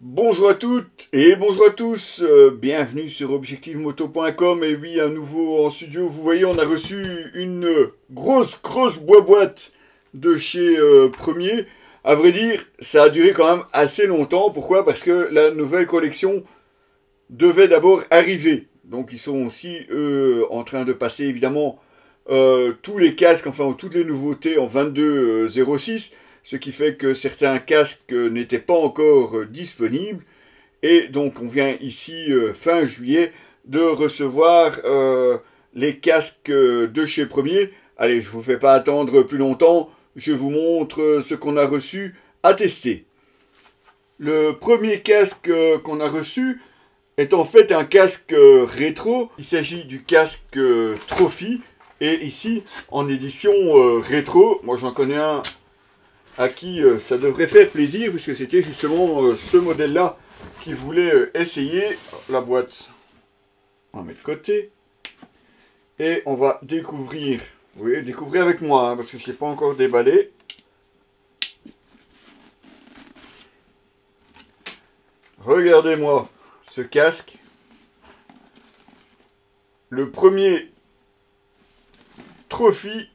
Bonjour à toutes et bonjour à tous, bienvenue sur objectivemoto.com. Et oui, à nouveau en studio. Vous voyez, on a reçu une grosse boîte de chez Premier. À vrai dire, ça a duré quand même assez longtemps. Pourquoi? Parce que la nouvelle collection devait d'abord arriver. Donc ils sont aussi en train de passer évidemment tous les casques, enfin toutes les nouveautés en 22.06. Ce qui fait que certains casques n'étaient pas encore disponibles. Et donc on vient ici, fin juillet, de recevoir les casques de chez Premier. Allez, je ne vous fais pas attendre plus longtemps, je vous montre ce qu'on a reçu à tester. Le premier casque qu'on a reçu est en fait un casque rétro. Il s'agit du casque Trophy. Et ici, en édition rétro, moi j'en connais un à qui ça devrait faire plaisir, puisque c'était justement ce modèle-là qui voulait essayer. La boîte, on va mettre de côté. Et on va découvrir, oui, découvrir avec moi, hein, parce que je ne l'ai pas encore déballé. Regardez-moi ce casque. Le premier Trophy,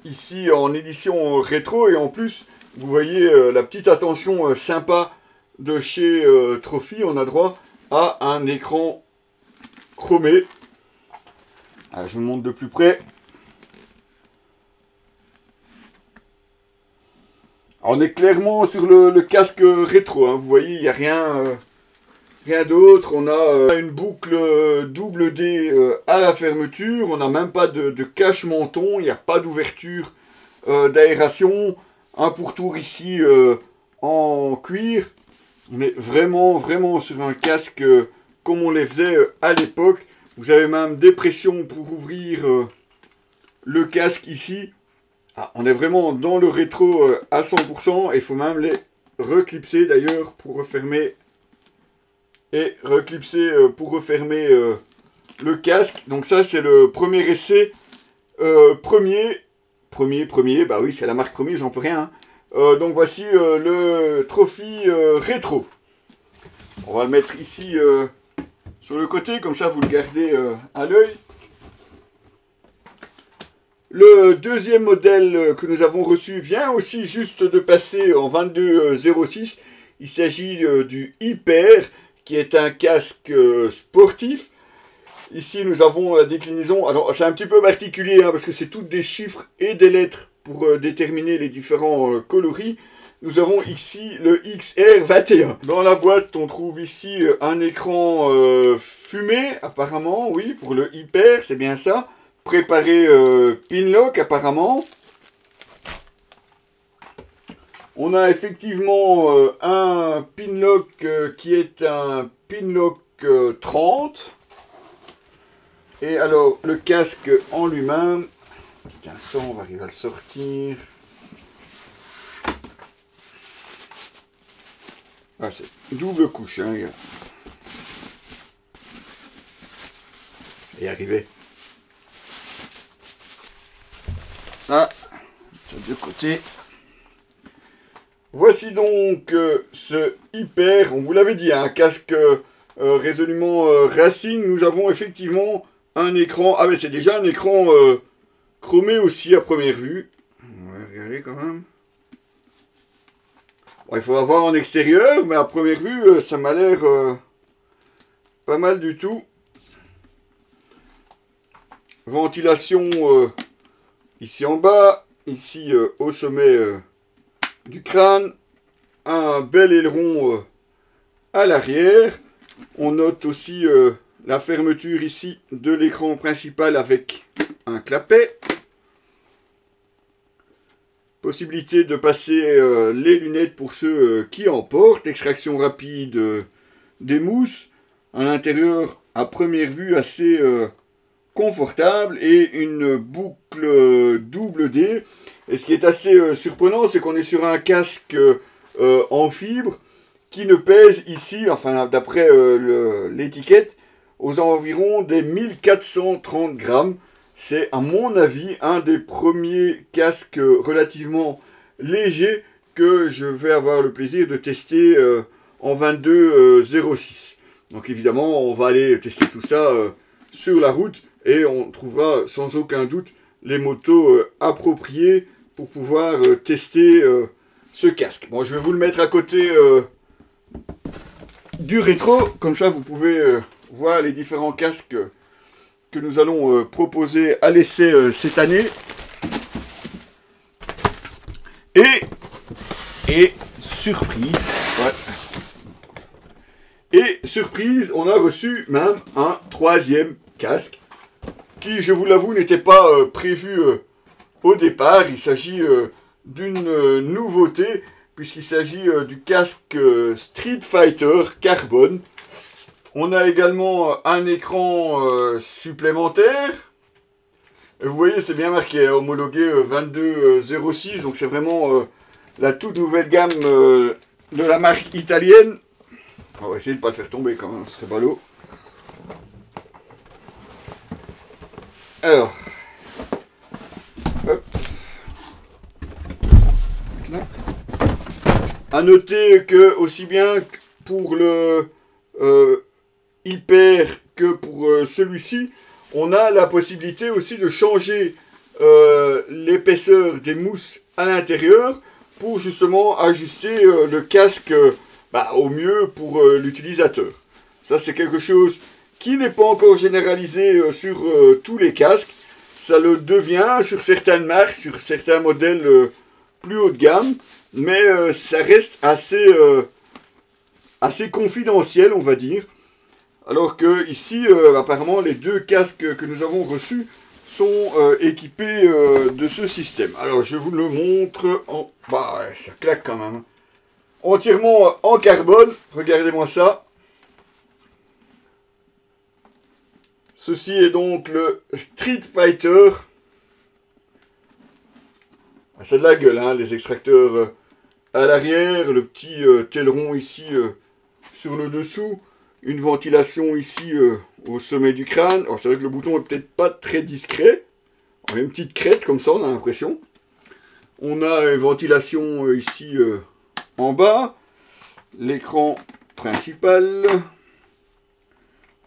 ici en édition rétro, et en plus vous voyez la petite attention sympa de chez Trophy. On a droit à un écran chromé. Alors, je vous le montre de plus près. Alors, on est clairement sur le casque rétro, hein. Vous voyez, il n'y a rien d'autre. On a une boucle double D à la fermeture. On n'a même pas de cache-menton. Il n'y a pas d'ouverture d'aération. Un pourtour ici en cuir. On est vraiment sur un casque comme on les faisait à l'époque. Vous avez même des pressions pour ouvrir le casque ici. Ah, on est vraiment dans le rétro à 100%. Il faut même les reclipser d'ailleurs pour refermer. Et reclipser pour refermer le casque. Donc ça c'est le premier essai. Premier, bah oui c'est la marque Premier, j'en peux rien. Hein. Donc voici le Trophy rétro. On va le mettre ici sur le côté, comme ça vous le gardez à l'œil. Le deuxième modèle que nous avons reçu vient aussi juste de passer en 22.06. Il s'agit du Hyper, qui est un casque sportif. Ici, nous avons la déclinaison. Alors, c'est un petit peu particulier, hein, parce que c'est toutes des chiffres et des lettres pour déterminer les différents coloris. Nous avons ici le XR21. Dans la boîte, on trouve ici un écran fumé, apparemment, oui, pour le Hyper, c'est bien ça. Préparé Pinlock, apparemment. On a effectivement un Pinlock qui est un Pinlock 30. Et alors, le casque en lui-même, petit instant, on va arriver à le sortir. Ah, c'est double couche, hein, gars. Et arrivé. Ah, ça de côté. Voici donc ce Hyper, on vous l'avait dit, un casque résolument Racing. Nous avons effectivement un écran, ah mais c'est déjà un écran chromé aussi à première vue. On va regarder quand même. Bon, il faudra voir en extérieur, mais à première vue, ça m'a l'air pas mal du tout. Ventilation ici en bas, ici au sommet du crâne, un bel aileron à l'arrière. On note aussi la fermeture ici de l'écran principal avec un clapet. Possibilité de passer les lunettes pour ceux qui en portent. Extraction rapide des mousses. À l'intérieur, à première vue, assez confortable. Et une boucle double D. Et ce qui est assez surprenant, c'est qu'on est sur un casque en fibre qui ne pèse ici, enfin d'après l'étiquette, aux environs des 1430 grammes. C'est à mon avis un des premiers casques relativement légers que je vais avoir le plaisir de tester en 22.06. Donc évidemment, on va aller tester tout ça sur la route et on trouvera sans aucun doute les motos appropriées pour pouvoir tester ce casque. Bon, je vais vous le mettre à côté du rétro, comme ça vous pouvez voir les différents casques que nous allons proposer à l'essai cette année. Et surprise, et surprise, on a reçu même un troisième casque qui, je vous l'avoue, n'était pas prévu au départ. Il s'agit d'une nouveauté puisqu'il s'agit du casque Street Fighter Carbone. On a également un écran supplémentaire. Et vous voyez, c'est bien marqué, homologué 22.06, donc c'est vraiment la toute nouvelle gamme de la marque italienne. On va essayer de ne pas le faire tomber quand même, ce serait ballot. Alors, hop. À noter que, aussi bien pour le Hyper que pour celui-ci, on a la possibilité aussi de changer l'épaisseur des mousses à l'intérieur pour justement ajuster le casque au mieux pour l'utilisateur. Ça, c'est quelque chose qui n'est pas encore généralisé sur tous les casques. Ça le devient sur certaines marques, sur certains modèles plus haut de gamme, mais ça reste assez confidentiel, on va dire. Alors que ici, apparemment, les deux casques que nous avons reçus sont équipés de ce système. Alors, je vous le montre en... Bah ouais, ça claque quand même. Entièrement en carbone. Regardez-moi ça. Ceci est donc le Street Fighter. C'est de la gueule, hein, les extracteurs à l'arrière. Le petit aileron ici sur le dessous. Une ventilation ici au sommet du crâne. Alors c'est vrai que le bouton est peut-être pas très discret. On a une petite crête comme ça, on a l'impression. On a une ventilation ici en bas. L'écran principal.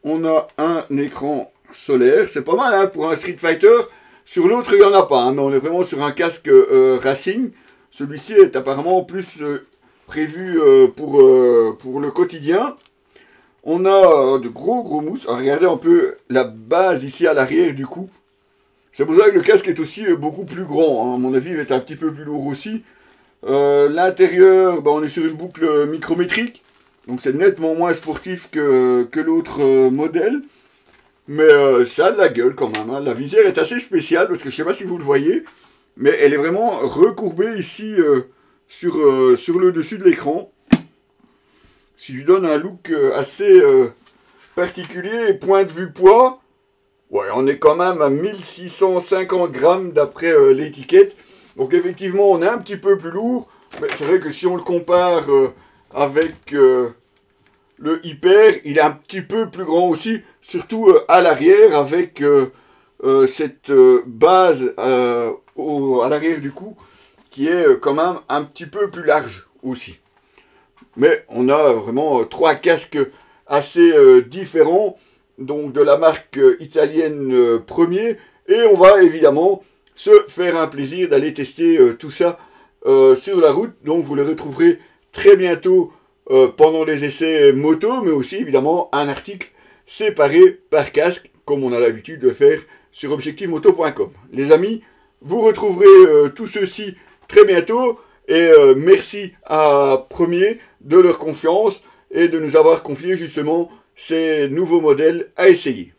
On a un écran solaire. C'est pas mal hein, pour un Street Fighter. Sur l'autre, il n'y en a pas. Hein, mais on est vraiment sur un casque racing. Celui-ci est apparemment plus prévu pour le quotidien. On a de gros mousses. Alors, regardez un peu la base ici à l'arrière du cou. C'est pour ça que le casque est aussi beaucoup plus grand. Hein. À mon avis, il est un petit peu plus lourd aussi. L'intérieur, on est sur une boucle micrométrique. Donc c'est nettement moins sportif que l'autre modèle. Mais ça a de la gueule quand même. Hein. La visière est assez spéciale parce que je ne sais pas si vous le voyez. Mais elle est vraiment recourbée ici sur le dessus de l'écran. Ce qui lui donne un look assez particulier. Et point de vue poids, ouais, on est quand même à 1650 grammes d'après l'étiquette. Donc effectivement, on est un petit peu plus lourd. Mais c'est vrai que si on le compare avec le Hyper, il est un petit peu plus grand aussi. Surtout à l'arrière avec cette base à l'arrière du cou qui est quand même un petit peu plus large aussi. Mais on a vraiment trois casques assez différents, donc de la marque italienne Premier. Et on va évidemment se faire un plaisir d'aller tester tout ça sur la route. Donc vous le retrouverez très bientôt pendant les essais moto, mais aussi évidemment un article séparé par casque, comme on a l'habitude de faire sur objectivemoto.com. Les amis, vous retrouverez tout ceci très bientôt. Et merci à Premier de leur confiance et de nous avoir confié justement ces nouveaux modèles à essayer.